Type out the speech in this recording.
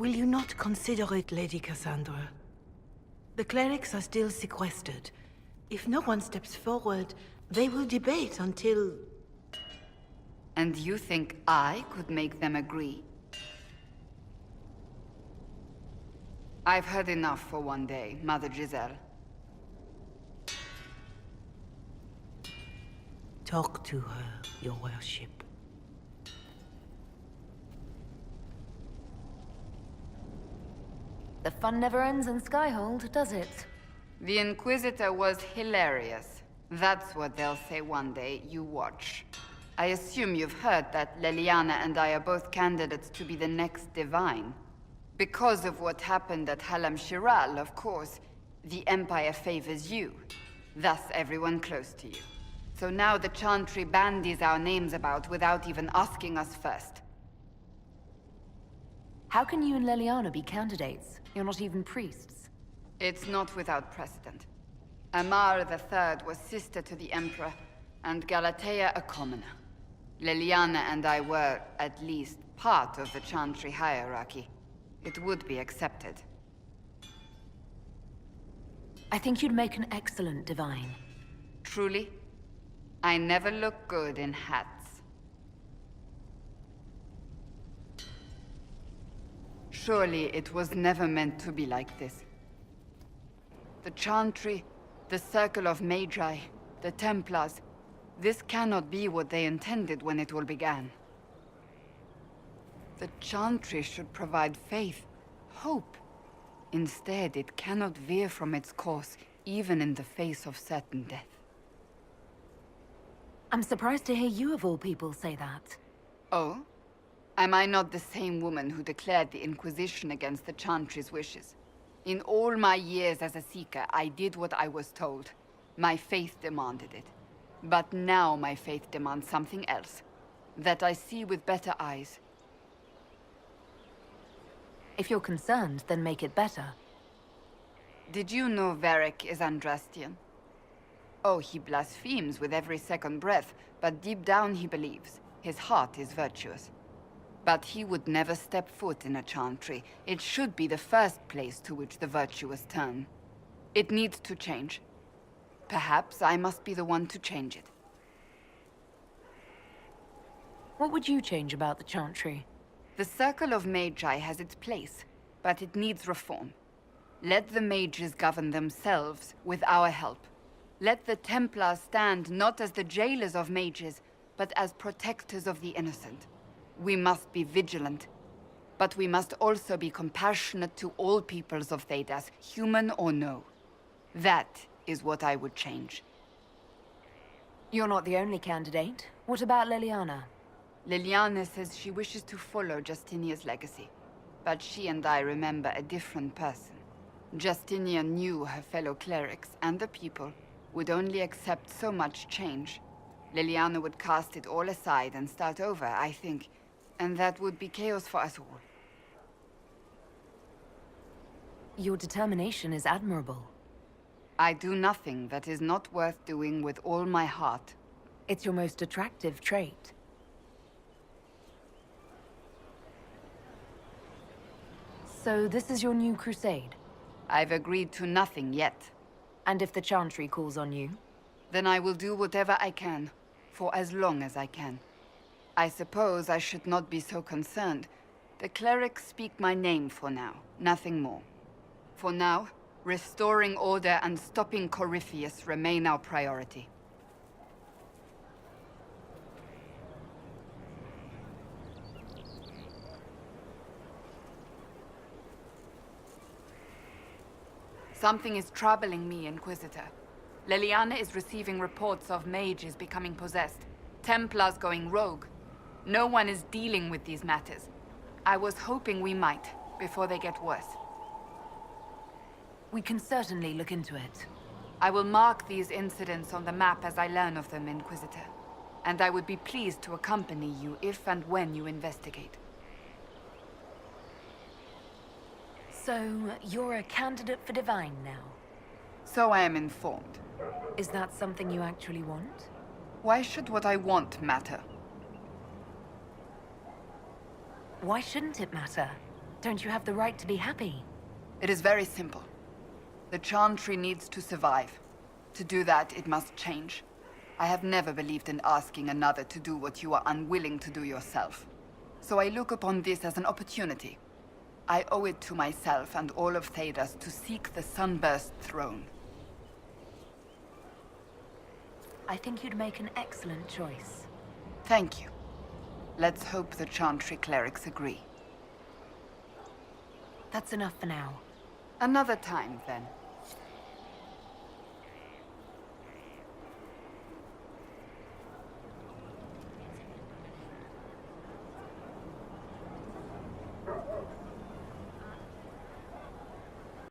Will you not consider it, Lady Cassandra? The clerics are still sequestered. If no one steps forward, they will debate until... And you think I could make them agree? I've heard enough for one day, Mother Giselle. Talk to her, your worship. The fun never ends in Skyhold, does it? The Inquisitor was hilarious. That's what they'll say one day, you watch. I assume you've heard that Leliana and I are both candidates to be the next Divine. Because of what happened at Halam Shiral, of course, the Empire favors you. Thus everyone close to you. So now the Chantry bandies our names about without even asking us first. How can you and Leliana be candidates? You're not even priests. It's not without precedent. Amar III was sister to the Emperor, and Galatea a commoner. Leliana and I were, at least, part of the Chantry hierarchy. It would be accepted. I think you'd make an excellent Divine. Truly? I never look good in hats. Surely it was never meant to be like this. The Chantry, the Circle of Magi, the Templars, this cannot be what they intended when it all began. The Chantry should provide faith, hope. Instead, it cannot veer from its course, even in the face of certain death. I'm surprised to hear you of all people say that. Oh? Am I not the same woman who declared the Inquisition against the Chantry's wishes? In all my years as a Seeker, I did what I was told. My faith demanded it. But now my faith demands something else. That I see with better eyes. If you're concerned, then make it better. Did you know Varric is Andrastian? Oh, he blasphemes with every second breath, but deep down he believes. His heart is virtuous. But he would never step foot in a Chantry. It should be the first place to which the virtuous turn. It needs to change. Perhaps I must be the one to change it. What would you change about the Chantry? The Circle of Magi has its place, but it needs reform. Let the mages govern themselves with our help. Let the Templars stand not as the jailers of mages, but as protectors of the innocent. We must be vigilant, but we must also be compassionate to all peoples of Thedas, human or no. That is what I would change. You're not the only candidate. What about Leliana? Leliana says she wishes to follow Justinia's legacy, but she and I remember a different person. Justinia knew her fellow clerics and the people would only accept so much change. Leliana would cast it all aside and start over, I think, and that would be chaos for us all. Your determination is admirable. I do nothing that is not worth doing with all my heart. It's your most attractive trait. So this is your new crusade? I've agreed to nothing yet. And if the Chantry calls on you? Then I will do whatever I can, for as long as I can. I suppose I should not be so concerned. The clerics speak my name for now, nothing more. For now, restoring order and stopping Corypheus remain our priority. Something is troubling me, Inquisitor. Leliana is receiving reports of mages becoming possessed, Templars going rogue. No one is dealing with these matters. I was hoping we might, before they get worse. We can certainly look into it. I will mark these incidents on the map as I learn of them, Inquisitor. And I would be pleased to accompany you if and when you investigate. So, you're a candidate for Divine now? So I am informed. Is that something you actually want? Why should what I want matter? Why shouldn't it matter? Don't you have the right to be happy? It is very simple. The Chantry needs to survive. To do that, it must change. I have never believed in asking another to do what you are unwilling to do yourself. So I look upon this as an opportunity. I owe it to myself and all of Thedas to seek the Sunburst throne. I think you'd make an excellent choice. Thank you. Let's hope the Chantry clerics agree. That's enough for now. Another time, then.